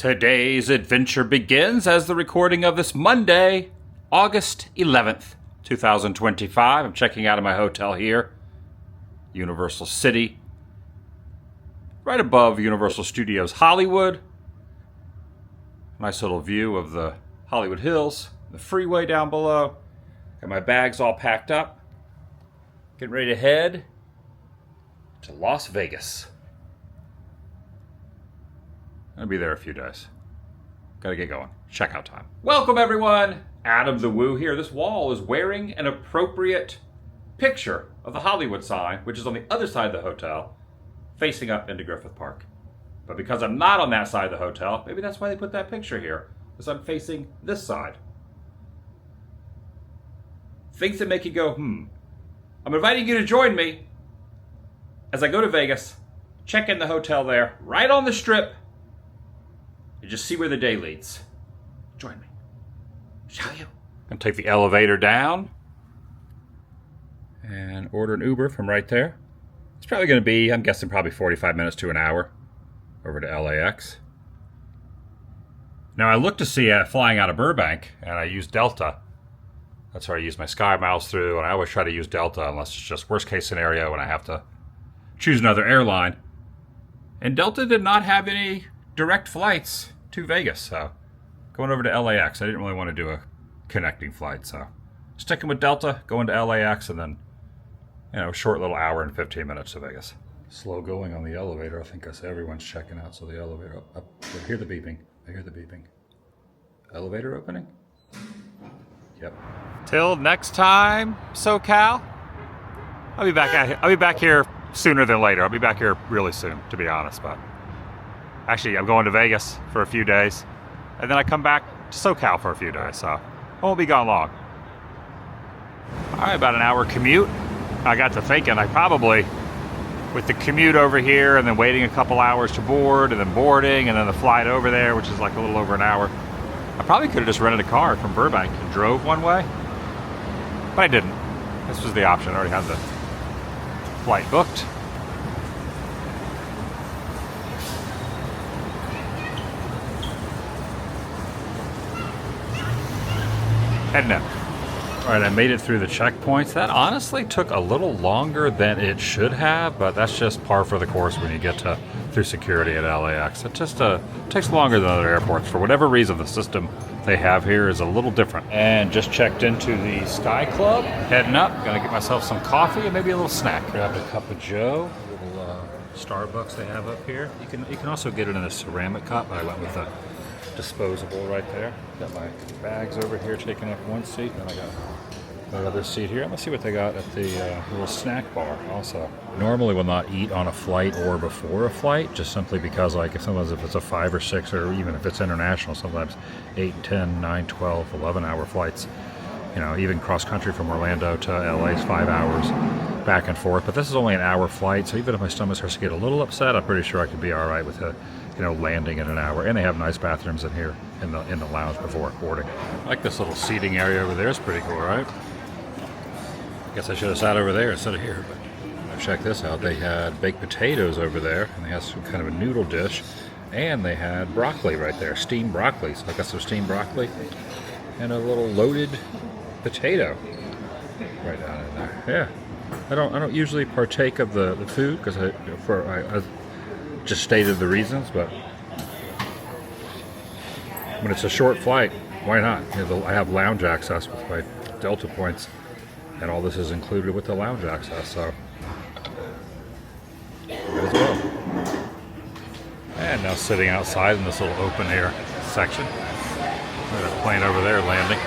Today's adventure begins as the recording of this Monday, August 11th, 2025. I'm checking out of my hotel here, Universal City, right above Universal Studios Hollywood. Nice little view of the Hollywood Hills, the freeway down below. Got my bags all packed up. Getting ready to head to Las Vegas. I'll be there a few days. Gotta get going. Checkout time. Welcome everyone! Adam the Woo here. This wall is wearing an appropriate picture of the Hollywood sign, which is on the other side of the hotel, facing up into Griffith Park. But because I'm not on that side of the hotel, maybe that's why they put that picture here, because I'm facing this side. Things that make you go, I'm inviting you to join me as I go to Vegas, check in the hotel there, right on the Strip, and just see where the day leads. Join me. Shall you? I'm going to take the elevator down and order an Uber from right there. It's probably going to be, I'm guessing, probably 45 minutes to an hour over to LAX. Now, I looked to see flying out of Burbank, and I used Delta. That's where I use my Sky Miles through, and I always try to use Delta unless it's just worst case scenario and I have to choose another airline. And Delta did not have any direct flights to Vegas, so going over to LAX. I didn't really want to do a connecting flight, so sticking with Delta, going to LAX, and then, a short little hour and 15 minutes to Vegas. Slow going on the elevator. I think everyone's checking out, so the elevator up. I hear the beeping. Elevator opening? Yep. Till next time, SoCal. I'll be back here sooner than later. I'll be back here really soon, to be honest. But actually, I'm going to Vegas for a few days, and then I come back to SoCal for a few days, so I won't be gone long. All right, about an hour commute. I got to thinking I probably, with the commute over here and then waiting a couple hours to board and then boarding and then the flight over there, which is like a little over an hour, I probably could have just rented a car from Burbank and drove one way, but I didn't. This was the option. I already had the flight booked. Heading in. All right, I made it through the checkpoints. That honestly took a little longer than it should have, but that's just par for the course when you get through security at LAX. It just takes longer than other airports. For whatever reason, the system they have here is a little different. And just checked into the Sky Club. Heading up, gonna get myself some coffee and maybe a little snack. Grabbed a cup of Joe, a little Starbucks they have up here. You can also get it in a ceramic cup, but I went with a disposable right there. Got my bags over here taking up one seat, and I got another seat here. Let's see what they got at the little snack bar also. Normally will not eat on a flight or before a flight, just simply because sometimes if it's a 5 or 6 or even if it's international, sometimes 8, 10, 9, 12, 11 hour flights. Even cross country from Orlando to LA is 5 hours back and forth. But this is only an hour flight, so even if my stomach starts to get a little upset, I'm pretty sure I could be all right with landing in an hour. And they have nice bathrooms in here in the lounge before boarding. I like this little seating area over there. It's pretty cool, right? Guess I should have sat over there instead of here, but check this out. They had baked potatoes over there, and they had some kind of a noodle dish, and they had broccoli right there, steamed broccoli. So I got some steamed broccoli and a little loaded potato right down in there. Yeah, I don't usually partake of the food because I just stated the reasons, but when it's a short flight, why not? I have lounge access with my Delta points, and all this is included with the lounge access, so good as well. And now sitting outside in this little open air section. There's a plane over there landing.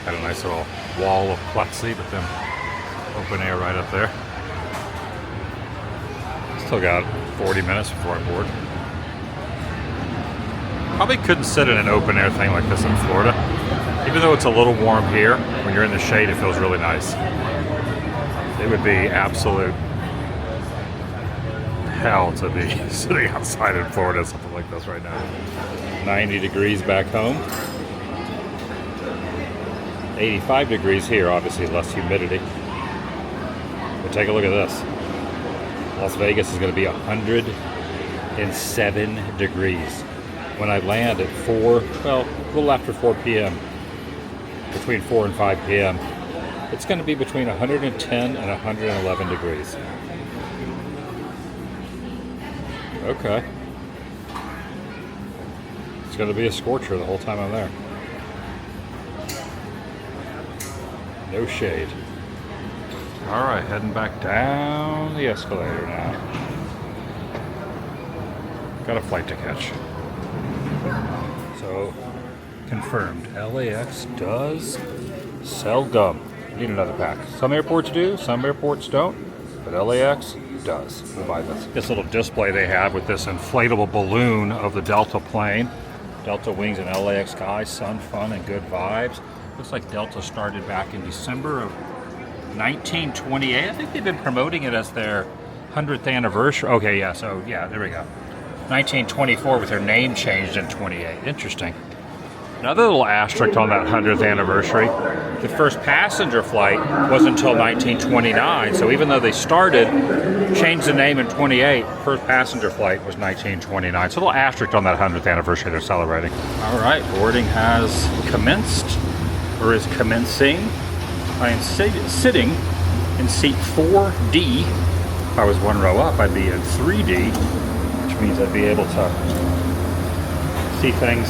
Got a nice little wall of plexi, but then open air right up there. Still got 40 minutes before I board. Probably couldn't sit in an open air thing like this in Florida. Even though it's a little warm here, when you're in the shade, it feels really nice. It would be absolute hell to be sitting outside in Florida, something like this right now. 90 degrees back home. 85 degrees here, obviously less humidity. But take a look at this. Las Vegas is going to be 100 107 degrees. When I land at 4, well, a little after 4 p.m., between 4 and 5 p.m., it's going to be between 110 and 111 degrees. Okay. It's going to be a scorcher the whole time I'm there. No shade. All right, heading back down the escalator now. Got a flight to catch. So, confirmed. LAX does sell gum. Need another pack. Some airports do, some airports don't, but LAX does. We'll buy this. This little display they have with this inflatable balloon of the Delta plane. Delta wings and LAX guys, sun, fun, and good vibes. Looks like Delta started back in December of 1928. I think they've been promoting it as their 100th anniversary. Okay, yeah, so yeah, there we go. 1924 with their name changed in 28. Interesting. Another little asterisk on that 100th anniversary. The first passenger flight wasn't until 1929, so even though they changed the name in 28, first passenger flight was 1929. So a little asterisk on that 100th anniversary they're celebrating. All right, boarding has commenced, or is commencing. I am sitting in seat 4D. If I was one row up, I'd be in 3D, which means I'd be able to see things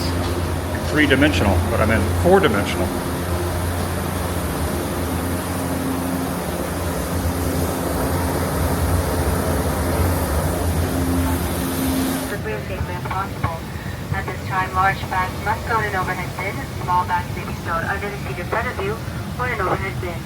three-dimensional, but I'm in four-dimensional. As wheel safely as possible. At this time, large bags must go in an overhead bin. Small bags may be stowed under the seat in front of you or an overhead bin.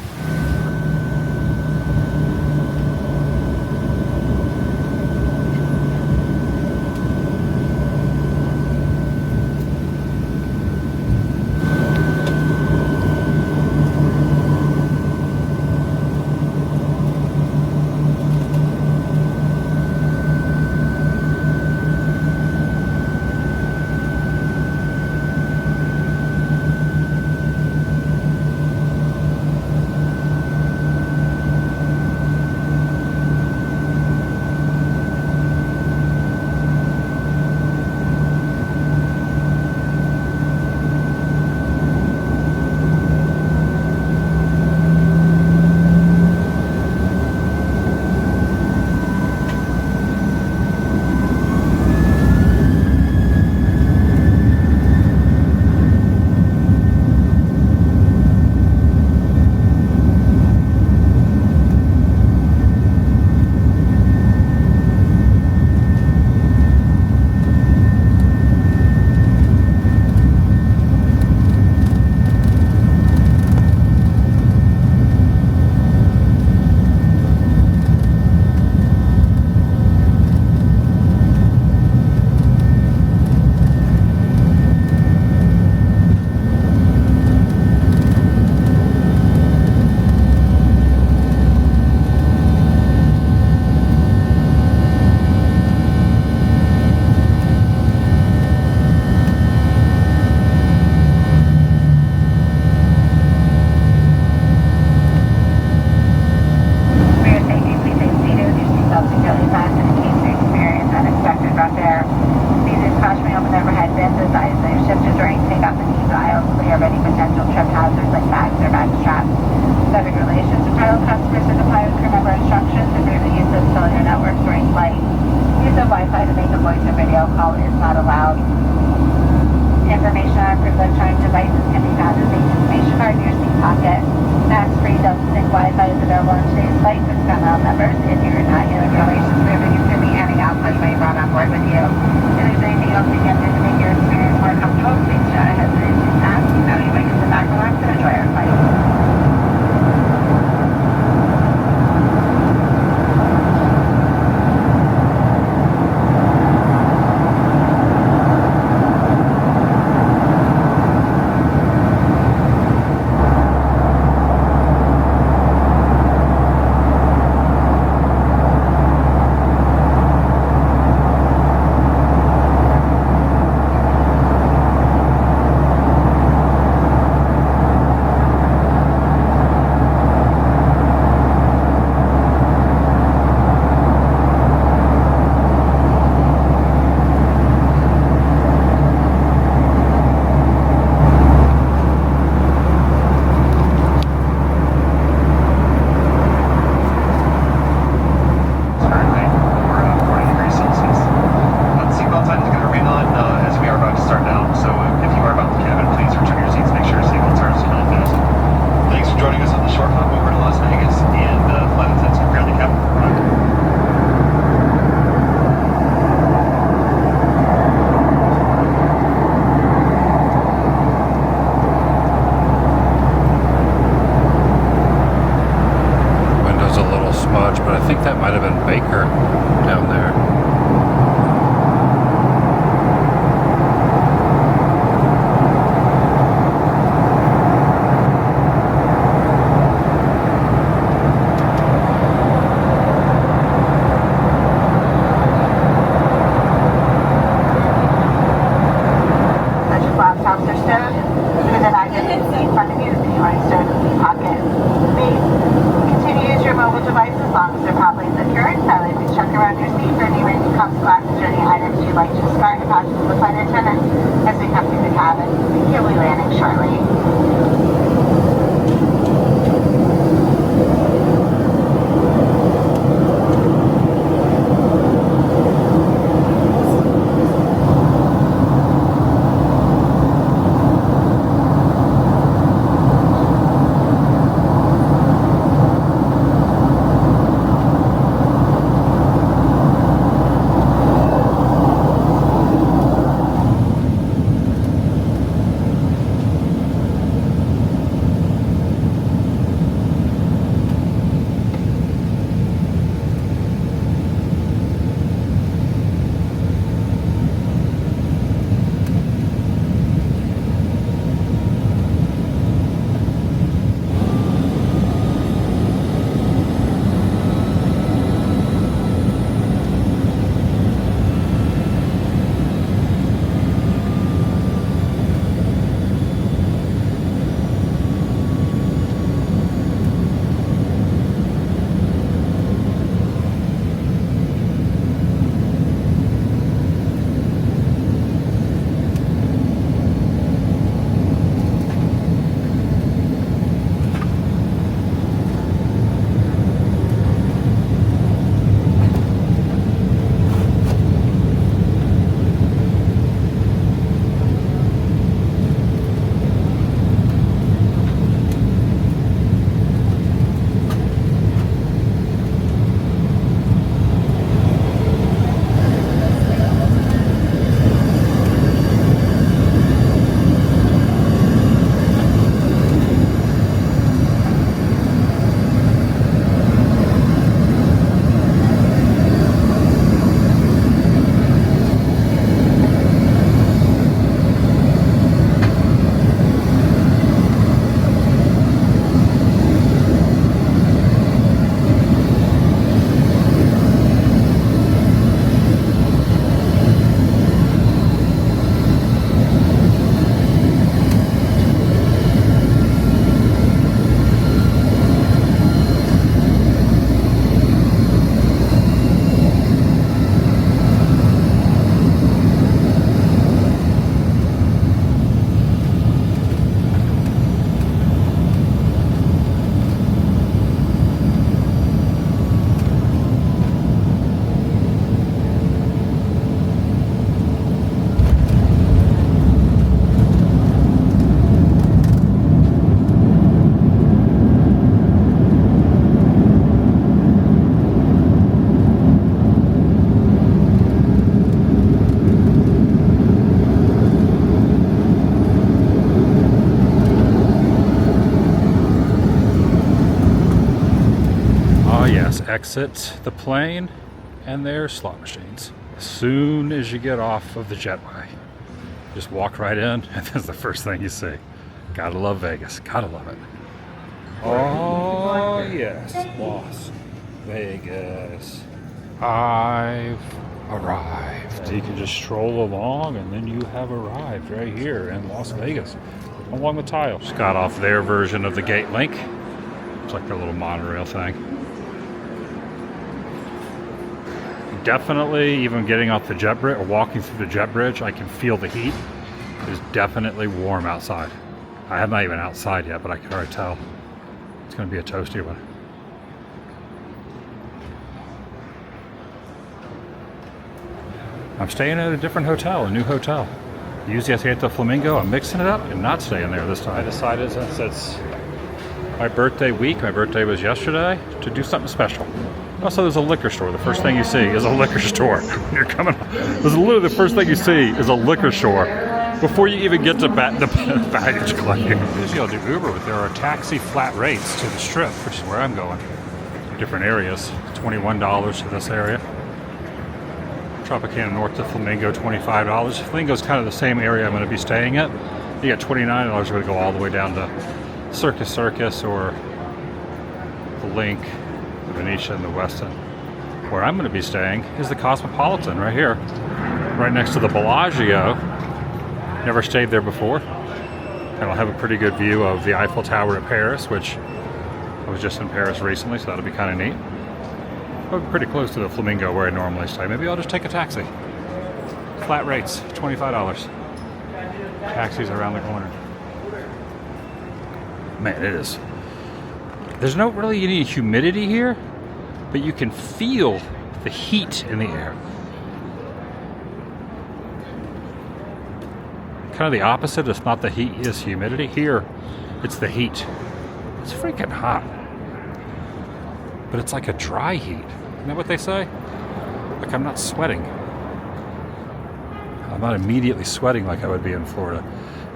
trunk, glasses, or any items you'd like to discard deposit to the flight attendant as we come through the cabin. He'll be landing shortly. Exit the plane, and there's slot machines. As soon as you get off of the jetway, just walk right in, and that's the first thing you see. Gotta love Vegas. Gotta love it. Oh, yes, Las Vegas. I've arrived. You can just stroll along, and then you have arrived right here in Las Vegas along the tile. Just got off their version of the Gate Link. It's like their little monorail thing. Definitely, even getting off the jet bridge or walking through the jet bridge, I can feel the heat. It is definitely warm outside. I have not even outside yet, but I can already tell. It's going to be a toasty one. I'm staying at a different hotel, a new hotel. Usually I stay at the Flamingo. I'm mixing it up and not staying there this time. I decided, since it's my birthday week, my birthday was yesterday, to do something special. Also, there's a liquor store. The first thing you see is a liquor store. When you're coming, this is literally the first thing you see is a liquor store before you even get to the baggage collecting. Usually I'll do Uber, but there are taxi flat rates to the Strip, which is where I'm going. Different areas, $21 to this area. Tropicana North to Flamingo, $25. Flamingo's kind of the same area I'm going to be staying at. You got $29 going to go all the way down to Circus or the Link, the Venetian, the Westin. Where I'm going to be staying is the Cosmopolitan right here, right next to the Bellagio. Never stayed there before. And I'll have a pretty good view of the Eiffel Tower at Paris, which I was just in Paris recently, so that'll be kind of neat. I'm pretty close to the Flamingo where I normally stay. Maybe I'll just take a taxi. Flat rates, $25. Taxis around the corner. Man, it is. There's no really any humidity here, but you can feel the heat in the air. Kind of the opposite. It's not the heat, it's humidity. Here, it's the heat. It's freaking hot. But it's like a dry heat. Isn't that what they say? Like I'm not sweating. I'm not immediately sweating like I would be in Florida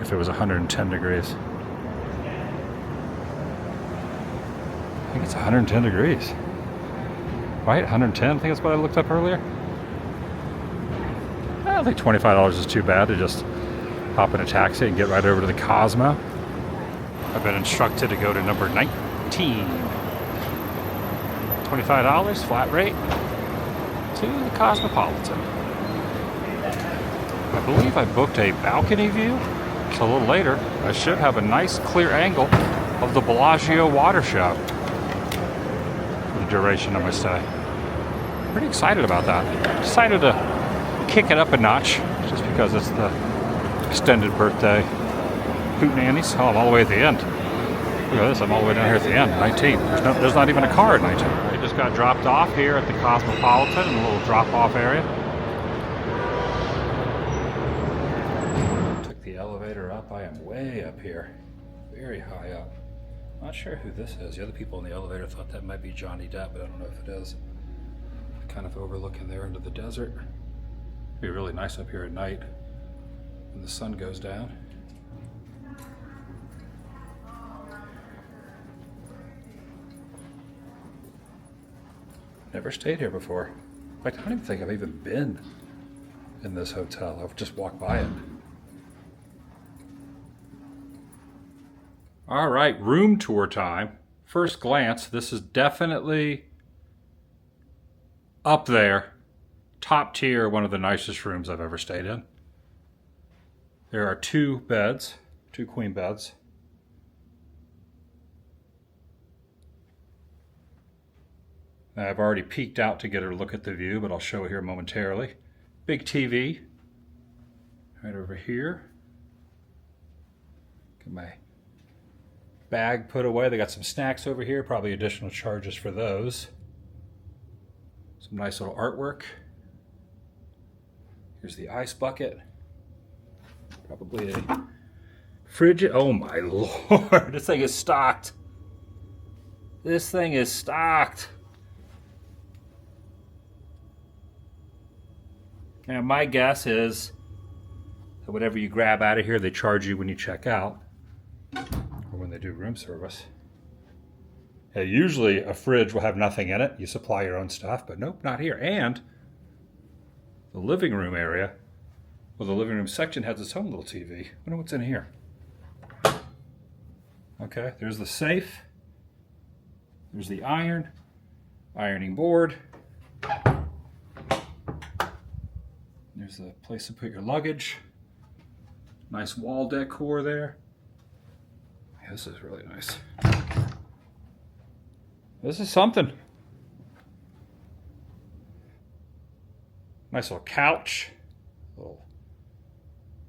if it was 110 degrees. I think it's 110 degrees. Right? 110? I think that's what I looked up earlier. I don't think $25 is too bad to just hop in a taxi and get right over to the Cosmo. I've been instructed to go to number 19. $25 flat rate to the Cosmopolitan. I believe I booked a balcony view, so a little later I should have a nice clear angle of the Bellagio water show for the duration of my stay. Pretty excited about that. Decided to kick it up a notch just because it's the extended birthday hootenannies. Oh, I'm all the way at the end. Look at this, I'm all the way down here at the end, 19. There's not even a car at 19. I just got dropped off here at the Cosmopolitan in a little drop-off area. Took the elevator up. I am way up here. Very high up. Not sure who this is. The other people in the elevator thought that might be Johnny Depp, but I don't know if it is. Kind of overlooking there into the desert. It'd be really nice up here at night when the sun goes down. Never stayed here before. In fact, I don't even think I've even been in this hotel. I've just walked by it. All right, room tour time. First glance, this is definitely up there. Top tier, one of the nicest rooms I've ever stayed in. There are 2 beds, 2 queen beds. I've already peeked out to get a look at the view, but I'll show it here momentarily. Big TV right over here. Get my bag put away. They got some snacks over here, probably additional charges for those. Some nice little artwork. Here's the ice bucket. Probably a fridge. Oh my Lord, this thing is stocked. This thing is stocked. Now, my guess is that whatever you grab out of here, they charge you when you check out or when they do room service. Now, usually a fridge will have nothing in it. You supply your own stuff, but nope, not here. And the living room area, well, the living room section has its own little TV. I wonder what's in here. Okay, there's the safe. There's the ironing board. There's a place to put your luggage. Nice wall decor there. Yeah, this is really nice. This is something. Nice little couch. Little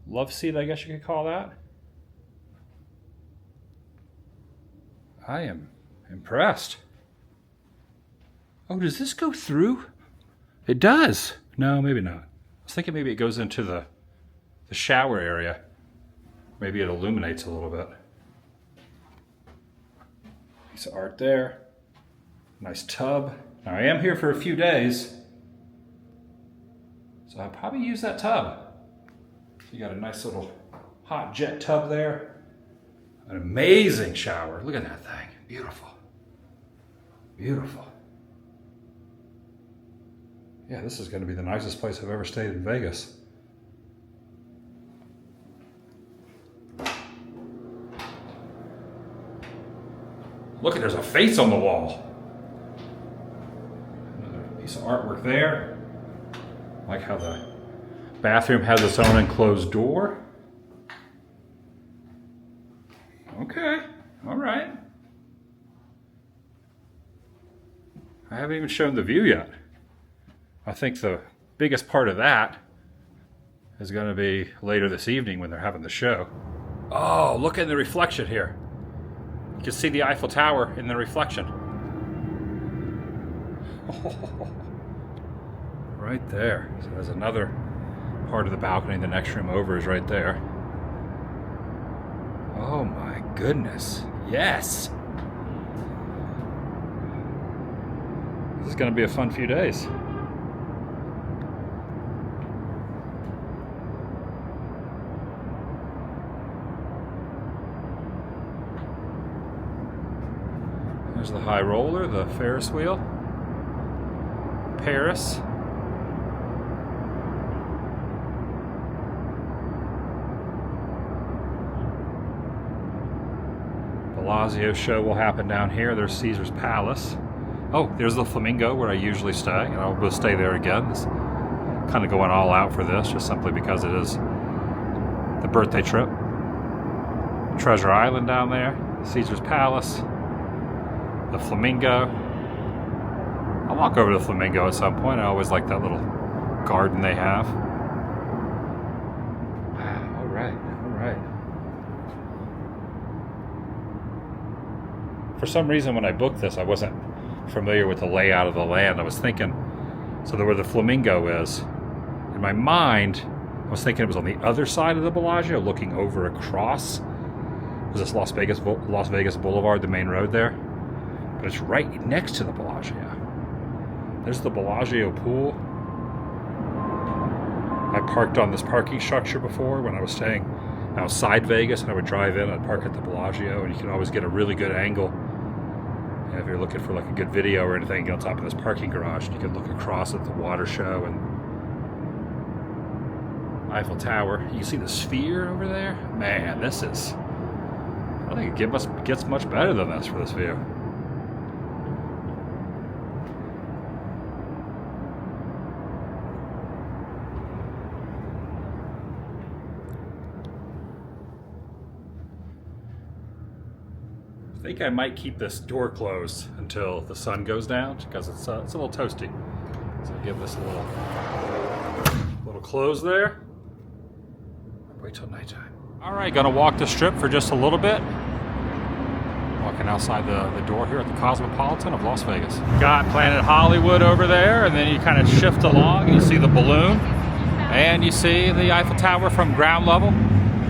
love seat, I guess you could call that. I am impressed. Oh, does this go through? It does. No, maybe not. I was thinking maybe it goes into the shower area. Maybe it illuminates a little bit. Piece of art there. Nice tub. Now I am here for a few days, so I'll probably use that tub. You got a nice little hot jet tub there. An amazing shower. Look at that thing. Beautiful. Beautiful. Yeah, this is going to be the nicest place I've ever stayed in Vegas. Look, there's a face on the wall. Another piece of artwork there. I like how the bathroom has its own enclosed door. Okay, all right. I haven't even shown the view yet. I think the biggest part of that is going to be later this evening when they're having the show. Oh, look at the reflection here. You can see the Eiffel Tower in the reflection. Oh, right there. So there's another part of the balcony. The next room over is right there. Oh my goodness. Yes. This is going to be a fun few days. There's the high roller, the Ferris wheel. Paris. Bellagio show will happen down here. There's Caesar's Palace. Oh, there's the Flamingo where I usually stay, and I'll go stay there again. It's kind of going all out for this, just simply because it is the birthday trip. Treasure Island down there, Caesar's Palace, the Flamingo. I'll walk over to the Flamingo at some point. I always like that little garden they have. Wow, all right, all right. For some reason, when I booked this, I wasn't familiar with the layout of the land. I was thinking, so where the Flamingo is, in my mind, I was thinking it was on the other side of the Bellagio, looking over across. Was this Las Vegas Boulevard, the main road there? But it's right next to the Bellagio. There's the Bellagio pool. I parked on this parking structure before when I was staying outside Vegas, and I would drive in, I'd park at the Bellagio, and you can always get a really good angle. And if you're looking for like a good video or anything, get on top of this parking garage, and you can look across at the water show and Eiffel Tower. You can see the Sphere over there. Man, this is, I think it gets much better than this for this view. I think I might keep this door closed until the sun goes down because it's a little toasty. So I'll give this a little close there. Wait till nighttime. All right, gonna walk the strip for just a little bit. Walking outside the door here at the Cosmopolitan of Las Vegas. Got Planet Hollywood over there, and then you kind of shift along and you see the balloon, and you see the Eiffel Tower from ground level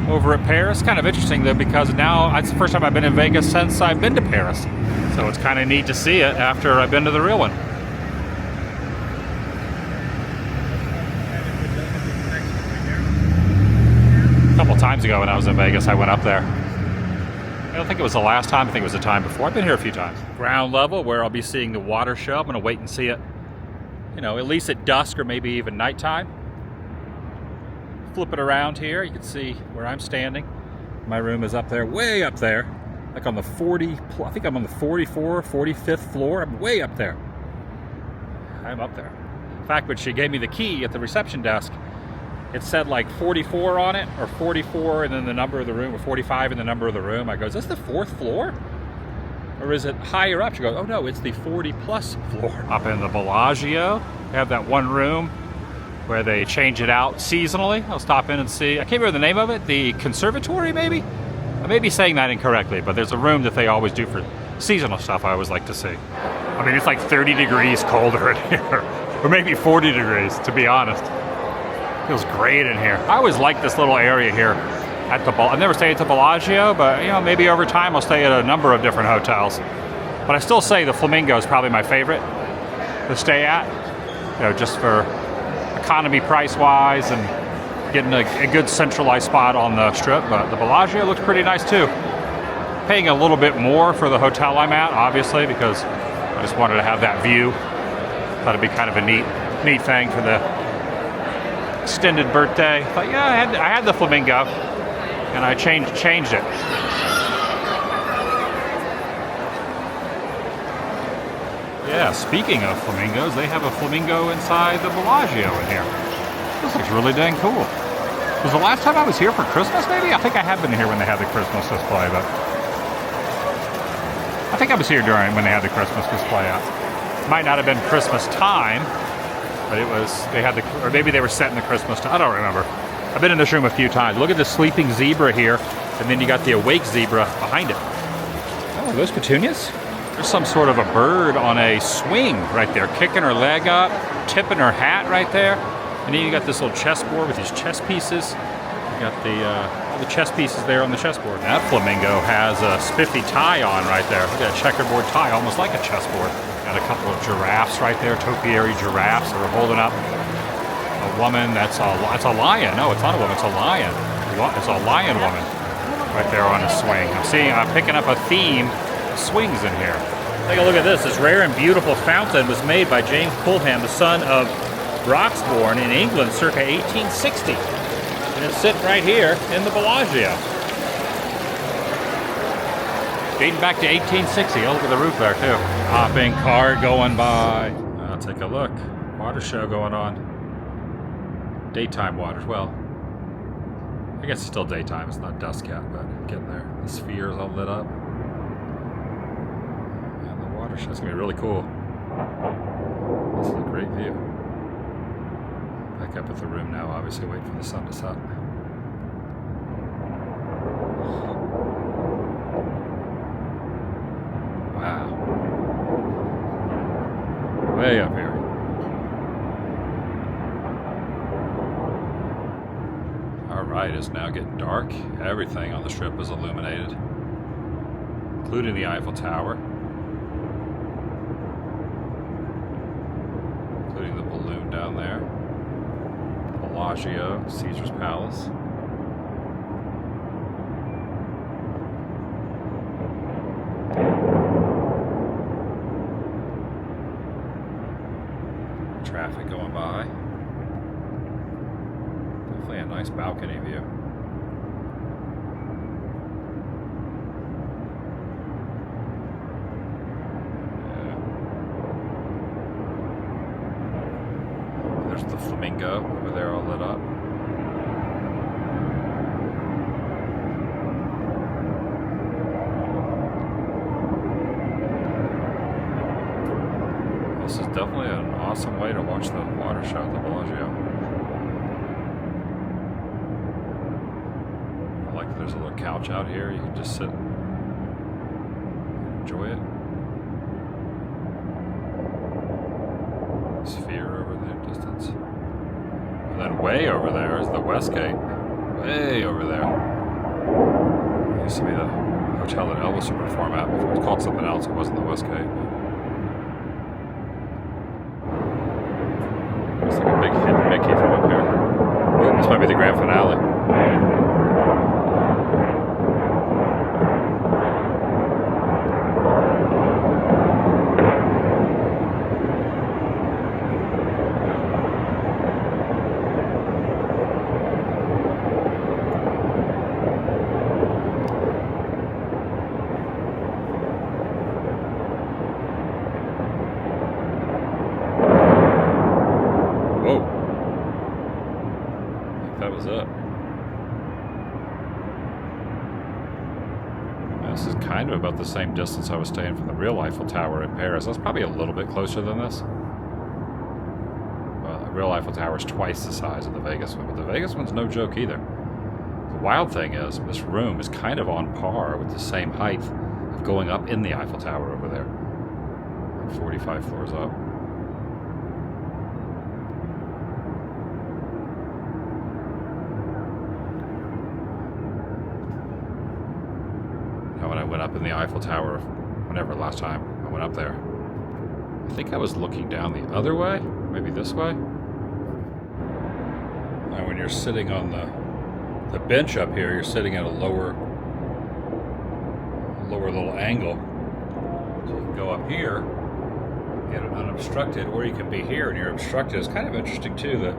over at Paris. Kind of interesting though, because now it's the first time I've been in Vegas since I've been to Paris. So it's kind of neat to see it after I've been to the real one. A couple times ago when I was in Vegas, I went up there. I don't think it was the last time, I think it was the time before. I've been here a few times. Ground level where I'll be seeing the water show. I'm gonna wait and see it, you know, at least at dusk or maybe even nighttime. Flip it around here, you can see where I'm standing. My room is up there, way up there, like on the 40, I think I'm on the 44, 45th floor. I'm way up there. I'm up there. In fact, when she gave me the key at the reception desk, it said like 44 on it, or 44 and then the number of the room, or 45 and the number of the room. I go, is this the 4th floor? Or is it higher up? She goes, oh no, it's the 40 plus floor. Up in the Bellagio, they have that one room where they change it out seasonally. I'll stop in and see. I can't remember the name of it. The conservatory, maybe? I may be saying that incorrectly, but there's a room that they always do for seasonal stuff I always like to see. I mean, it's like 30 degrees colder in here, or maybe 40 degrees, to be honest. Feels great in here. I always like this little area here at the I've never stayed at the Bellagio, but you know, maybe over time I'll stay at a number of different hotels. But I still say the Flamingo is probably my favorite to stay at, you know, just for economy price-wise and getting a good centralized spot on the strip. But the Bellagio looks pretty nice too. Paying a little bit more for the hotel I'm at, obviously, because I just wanted to have that view. Thought it'd be kind of a neat thing for the extended birthday. But yeah, I had the Flamingo, and I changed it. Yeah, speaking of flamingos, they have a flamingo inside the Bellagio in here. This looks really dang cool. Was the last time I was here for Christmas, maybe? I think I have been here when they had the Christmas display, but I think I was here when they had the Christmas display out. Might not have been Christmas time, but it was, they had the, or maybe they were set in the Christmas time. I don't remember. I've been in this room a few times. Look at the sleeping zebra here, and then you got the awake zebra behind it. Oh, are those petunias? There's some sort of a bird on a swing right there, kicking her leg up, tipping her hat right there. And then you got this little chessboard with these chess pieces. You got the all the chess pieces there on the chessboard. That flamingo has a spiffy tie on right there. Look at that checkerboard tie, almost like a chessboard. Got a couple of giraffes right there, topiary giraffes that are holding up a woman. That's a lion. No, it's not a woman. It's a lion. It's a lion woman right there on a swing. I'm picking up a theme. Swings in here. Take a look at this. This rare and beautiful fountain was made by James Pulham, the son of Roxbourne in England circa 1860. And it's sitting right here in the Bellagio. Dating back to 1860. Oh, look at the roof there too. Hopping car going by. I'll take a look. Water show going on. Daytime waters. Well, I guess it's still daytime. It's not dusk yet, but getting there. The sphere is all lit up. That's gonna be really cool. This is a great view. Back up at the room now, obviously waiting for the sun to set. Wow. Way up here. Alright, it's now getting dark. Everything on the strip is illuminated, including the Eiffel Tower. Including the balloon down there. Bellagio, Caesar's Palace. Traffic going by. Definitely a nice balcony view. There's the flamingo over there all lit up. This is definitely an awesome way to watch the water show at the Bellagio. I like that there's a little couch out here. You can just sit and enjoy it. Sphere over there, distance. And then way over there is the West Gate. Way over there. It used to be the hotel that Elvis would perform at before it was called something else. It wasn't the West Gate. It's like a big hidden Mickey from up here. Ooh, this might be the grand finale. That was it. This is kind of about the same distance I was staying from the real Eiffel Tower in Paris. That's probably a little bit closer than this. Well, the real Eiffel Tower is twice the size of the Vegas one, but the Vegas one's no joke either. The wild thing is, this room is kind of on par with the same height of going up in the Eiffel Tower over there. Like 45 floors up. When I went up in the Eiffel Tower, whenever last time I went up there, I think I was looking down the other way, maybe this way. Now when you're sitting on the bench up here, you're sitting at a lower little angle. So you can go up here, get it unobstructed, or you can be here and you're obstructed. It's kind of interesting too that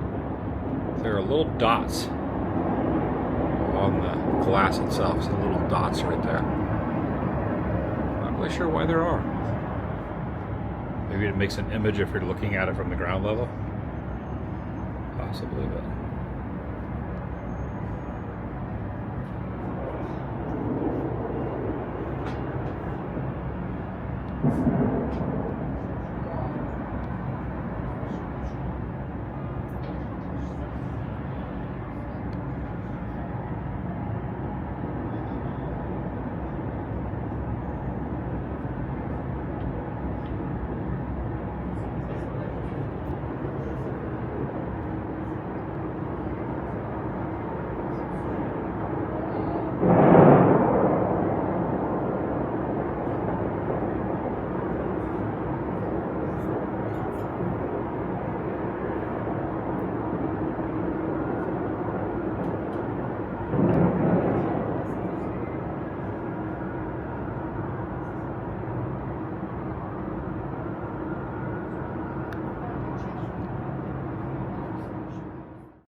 there are little dots on the glass itself. So little dots right there. Not really sure why there are. Maybe it makes an image if you're looking at it from the ground level. Possibly, but